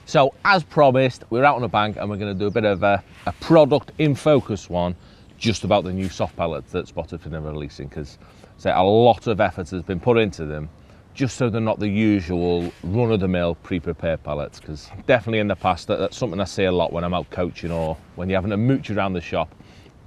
So as promised, we're out on the bank and we're going to do a bit of a product in focus one just about the new soft pellets that Spotted Fin are releasing, because a lot of effort has been put into them just so they're not the usual run-of-the-mill pre-prepared pellets. Because definitely in the past, that's something I see a lot when I'm out coaching or when you're having to mooch around the shop,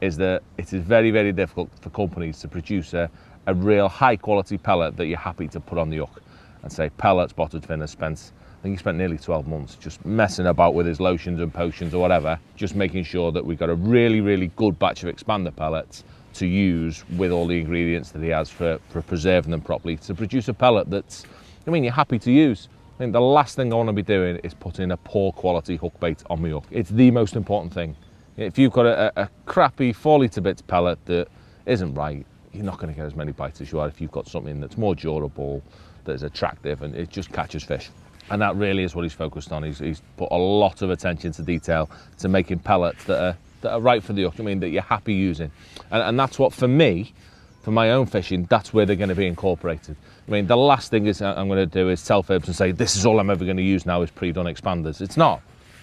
is that it is very, very difficult for companies to produce a real high quality pellet that you're happy to put on the hook. And say Pellet Spotted Fin has spent, I think he spent nearly 12 months just messing about with his lotions and potions or whatever, just making sure that we've got a really, really good batch of expander pellets to use with all the ingredients that he has for preserving them properly to produce a pellet that's, you're happy to use. I think the last thing I want to be doing is putting a poor quality hook bait on my hook. It's the most important thing. If you've got a crappy 4 litre bits pellet that isn't right, you're not going to get as many bites as you are if you've got something that's more durable, that is attractive, and it just catches fish. And that really is what he's focused on. He's put a lot of attention to detail to making pellets that are right for the hook, that you're happy using. And that's what, for me, for my own fishing, that's where they're going to be incorporated. The last thing I'm going to do is tell folks and say, this is all I'm ever going to use now is pre-done expanders. It's not.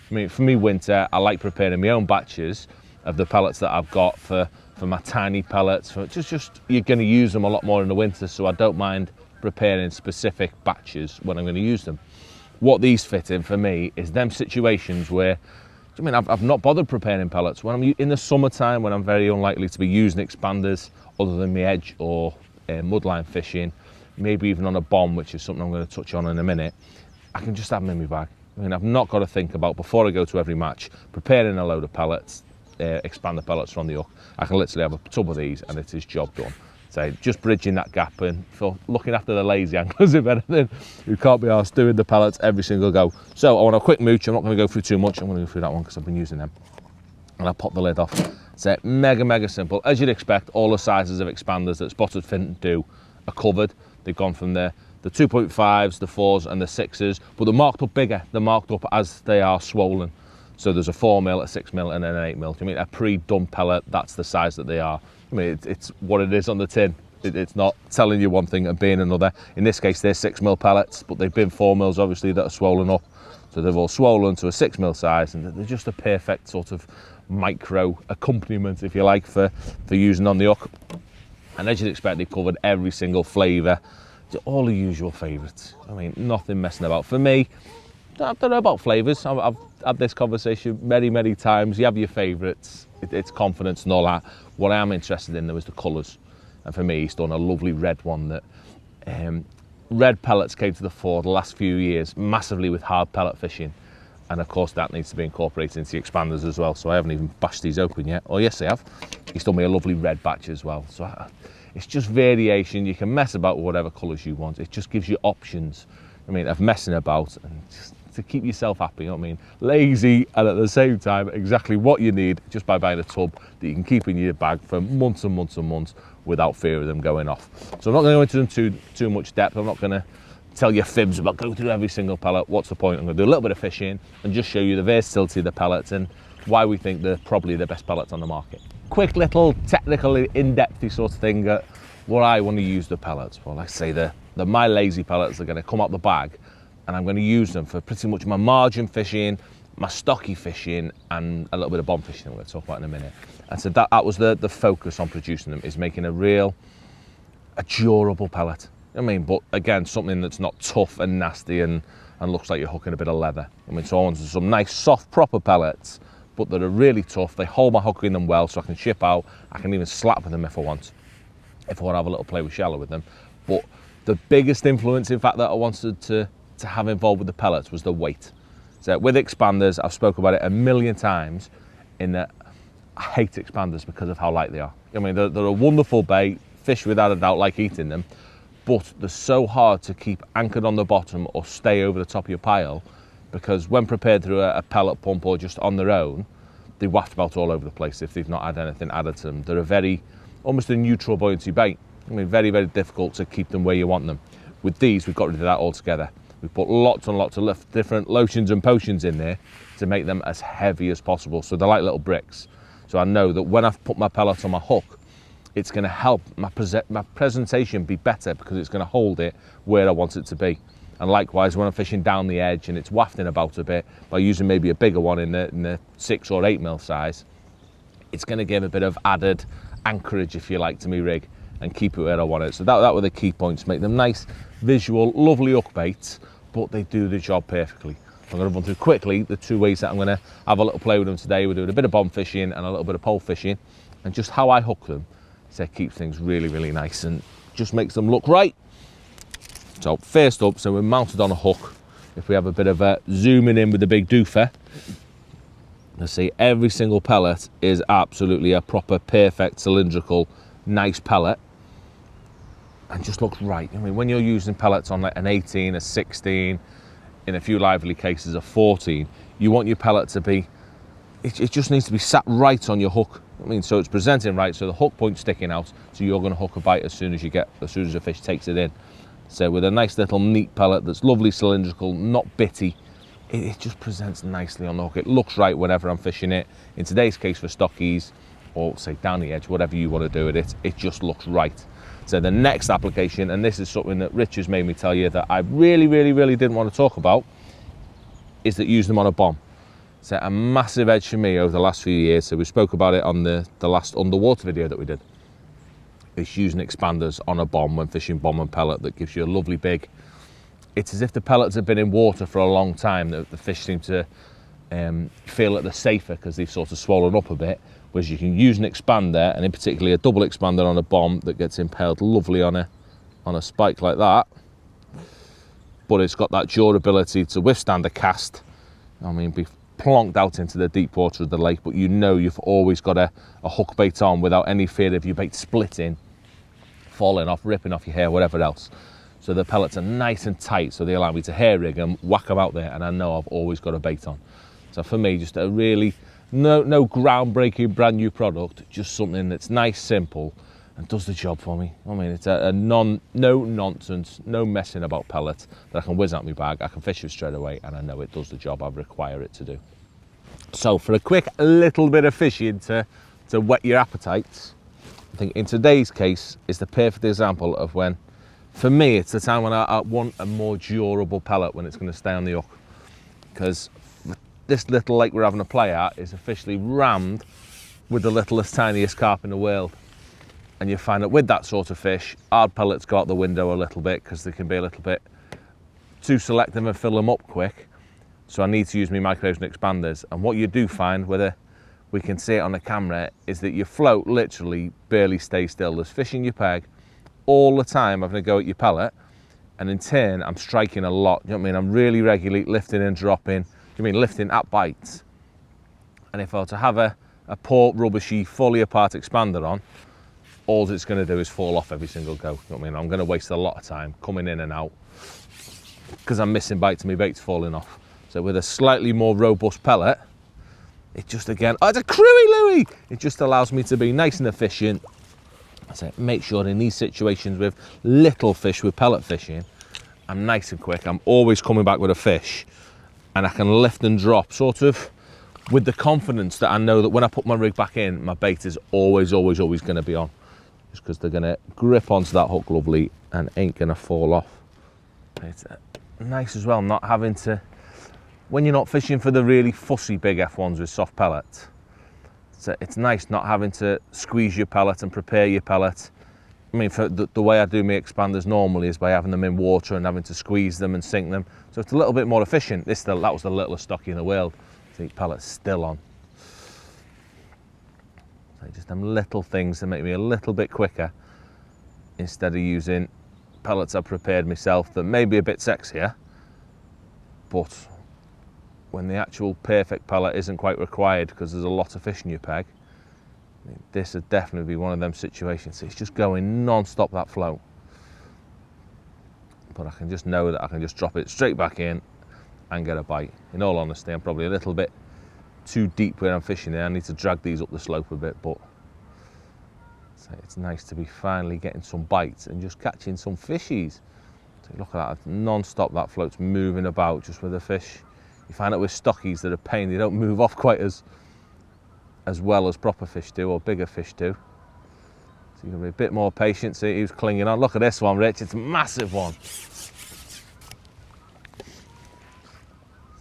For me, winter, I like preparing my own batches of the pellets that I've got for my tiny pellets. For just you're going to use them a lot more in the winter, so I don't mind preparing specific batches when I'm going to use them. What these fit in for me is them situations where, I've not bothered preparing pellets. When I'm in the summertime, when I'm very unlikely to be using expanders other than my edge or mudline fishing, maybe even on a bomb, which is something I'm going to touch on in a minute, I can just have them in my bag. I've not got to think about, before I go to every match, preparing a load of pellets, expander pellets from the hook. I can literally have a tub of these and it is job done. So just bridging that gap and for looking after the lazy anglers, if anything, who can't be arsed doing the pellets every single go. So I want a quick mooch. I'm not going to go through too much. I'm going to go through that one because I've been using them. And I'll pop the lid off. So mega simple. As you'd expect, all the sizes of expanders that Spotted Fin do are covered. They've gone from the 2.5s, the 4s and the 6s, but they're marked up bigger. They're marked up as they are swollen. So there's a 4mm, a 6mm and then an 8mm. A pre-done pellet, that's the size that they are. It's what it is on the tin. It's not telling you one thing and being another. In this case, they're 6mm pellets, but they've been 4mm obviously that are swollen up. So they've all swollen to a 6mm size, and they're just a perfect sort of micro accompaniment, if you like, for using on the hook. And as you'd expect, they've covered every single flavour, all the usual favourites. Nothing messing about. For me, I don't know about flavours. I've had this conversation many times. You have your favourites. It's confidence and all that. What I am interested in, though, is the colours. And for me, he's done a lovely red one that... red pellets came to the fore the last few years massively with hard pellet fishing. And of course, that needs to be incorporated into the expanders as well. So I haven't even bashed these open yet. Oh, yes, I have. He's done me a lovely red batch as well. So it's just variation. You can mess about with whatever colours you want. It just gives you options. Of messing about and just to keep yourself happy, lazy, and at the same time exactly what you need just by buying a tub that you can keep in your bag for months and months and months without fear of them going off. So I'm not going to go into too much depth. I'm not going to tell you fibs about going through every single pellet. What's the point? I'm going to do a little bit of fishing and just show you the versatility of the pellets and why we think they're probably the best pellets on the market. Quick little technical in-depthy sort of thing at what I want to use the pellets for. Like I say, the my lazy pellets are going to come out the bag, and I'm going to use them for pretty much my margin fishing, my stocky fishing, and a little bit of bomb fishing I'm going to talk about in a minute. And so that was the focus on producing them, is making a durable pellet. But again, something that's not tough and nasty and looks like you're hooking a bit of leather. So I wanted some nice, soft, proper pellets, but that are really tough. They hold my hook in them well, so I can ship out. I can even slap with them if I want to have a little play with shallow with them. But the biggest influence, in fact, that I wanted to have involved with the pellets was the weight. So with expanders, I've spoken about it a million times, in that I hate expanders because of how light they are. They're a wonderful bait, fish without a doubt like eating them, but they're so hard to keep anchored on the bottom or stay over the top of your pile, because when prepared through a pellet pump or just on their own, they waft about all over the place if they've not had anything added to them. They're almost a neutral buoyancy bait. Very difficult to keep them where you want them. With these, we've got rid of that altogether. We put lots and lots of different lotions and potions in there to make them as heavy as possible. So they're like little bricks. So I know that when I've put my pellet on my hook, it's going to help my presentation be better, because it's going to hold it where I want it to be. And likewise, when I'm fishing down the edge and it's wafting about a bit, by using maybe a bigger one in the 6 or 8 mil size, it's going to give a bit of added anchorage, if you like, to me rig and keep it where I want it. So that were the key points. Make them nice, visual, lovely hook baits, but they do the job perfectly. I'm going to run through quickly the 2 ways that I'm going to have a little play with them today. We're doing a bit of bomb fishing and a little bit of pole fishing, and just how I hook them. So it keeps things really, really nice and just makes them look right. So first up, so we're mounted on a hook. If we have a bit of a zooming in with the big doofer, let's see, every single pellet is absolutely a proper, perfect, cylindrical, nice pellet, and just looks right. I mean, when you're using pellets on like an 18, a 16, in a few lively cases a 14, you want your pellet to be, it just needs to be sat right on your hook. I mean, so it's presenting right, so the hook point's sticking out, so you're going to hook a bite as soon as the fish takes it in. So with a nice little neat pellet that's lovely, cylindrical, not bitty, it just presents nicely on the hook. It looks right whenever I'm fishing it. In today's case for stockies, or say down the edge, whatever you want to do with it, it just looks right. So the next application, and this is something that Rich has made me tell you that I really, really, really didn't want to talk about, is that use them on a bomb. So a massive edge for me over the last few years. So we spoke about it on the last underwater video that we did. It's using expanders on a bomb when fishing bomb and pellet. That gives you a lovely big, it's as if the pellets have been in water for a long time. The fish seem to feel that they're safer because they've sort of swollen up a bit. Whereas you can use an expander, and in particular a double expander on a bomb that gets impaled lovely on a spike like that. But it's got that durability to withstand a cast. I mean, be plonked out into the deep water of the lake, but you know you've always got a hook bait on without any fear of your bait splitting, falling off, ripping off your hair, whatever else. So the pellets are nice and tight, so they allow me to hair rig them, whack them out there, and I know I've always got a bait on. So for me, just a really, no groundbreaking brand new product, just something that's nice, simple, and does the job for me. I mean, it's no nonsense, no messing about pellet that I can whiz out my bag, I can fish it straight away, and I know it does the job I require it to do. So for a quick little bit of fishing to whet your appetites, I think in today's case is the perfect example of when, for me, it's the time when I want a more durable pellet, when it's going to stay on the hook. Because this little lake we're having a play at is officially rammed with the littlest, tiniest carp in the world. And you find that with that sort of fish, hard pellets go out the window a little bit because they can be a little bit too selective and fill them up quick. So I need to use my micros and expanders. And what you do find, whether we can see it on the camera, is that your float literally barely stays still. There's fish in your peg all the time having a go at your pellet. And in turn, I'm striking a lot. You know what I mean? I'm really regularly lifting and dropping. I mean, lifting at bites. And if I were to have a poor, rubbishy, fully apart expander on, all it's going to do is fall off every single go. You know what I mean? I'm going to waste a lot of time coming in and out because I'm missing bites and my bait's falling off. So with a slightly more robust pellet, it just, again, oh, it's a Cruey Louie! It just allows me to be nice and efficient. So make sure in these situations with little fish, with pellet fishing, I'm nice and quick. I'm always coming back with a fish, and I can lift and drop sort of with the confidence that I know that when I put my rig back in, my bait is always, always, always going to be on. Just because they're going to grip onto that hook lovely and ain't going to fall off. It's nice as well not having to, when you're not fishing for the really fussy big F1s with soft pellets, it's nice not having to squeeze your pellet and prepare your pellet. I mean, for the way I do my expanders normally is by having them in water and having to squeeze them and sink them. So it's a little bit more efficient. That was the littlest stockie in the world. The pellet's still on. So just them little things that make me a little bit quicker instead of using pellets I've prepared myself that may be a bit sexier, but when the actual perfect pellet isn't quite required because there's a lot of fish in your peg, this would definitely be one of them situations. It's just going non-stop, that float. But I can just know that I can just drop it straight back in and get a bite. In all honesty, I'm probably a little bit too deep where I'm fishing there. I need to drag these up the slope a bit, but it's nice to be finally getting some bites and just catching some fishies. So look at that, non-stop that float's moving about just with the fish. You find out with stockies that are pain, they don't move off quite as well as proper fish do, or bigger fish do. So you've got to be a bit more patient. See, he was clinging on. Look at this one, Rich, it's a massive one.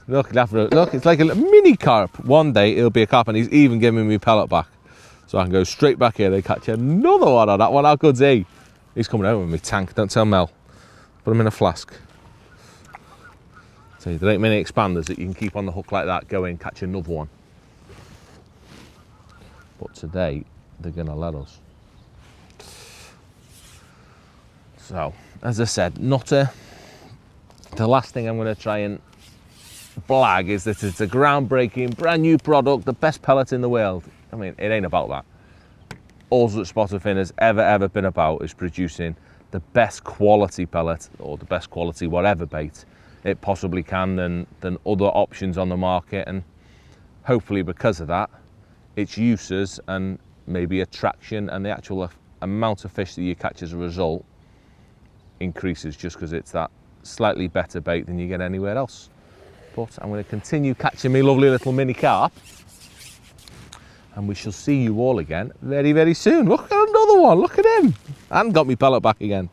Look, look, it's like a mini carp. One day it'll be a carp, and he's even giving me pellet back. So I can go straight back here and catch another one on that one. How good's he? He's coming over with me tank, don't tell Mel. Put him in a flask. So there ain't many expanders that you can keep on the hook like that, go in, catch another one. But today, they're gonna let us. So, as I said, the last thing I'm gonna try and blag is that it's a groundbreaking, brand new product, the best pellet in the world. I mean, it ain't about that. All that Spotted Fin has ever been about is producing the best quality pellet, or the best quality whatever bait it possibly can than other options on the market, and hopefully because of that, its uses and maybe attraction and the actual amount of fish that you catch as a result increases, just because it's that slightly better bait than you get anywhere else. But I'm going to continue catching me lovely little mini carp, and we shall see you all again very soon. Look at another one, look at him, and got me pellet back again.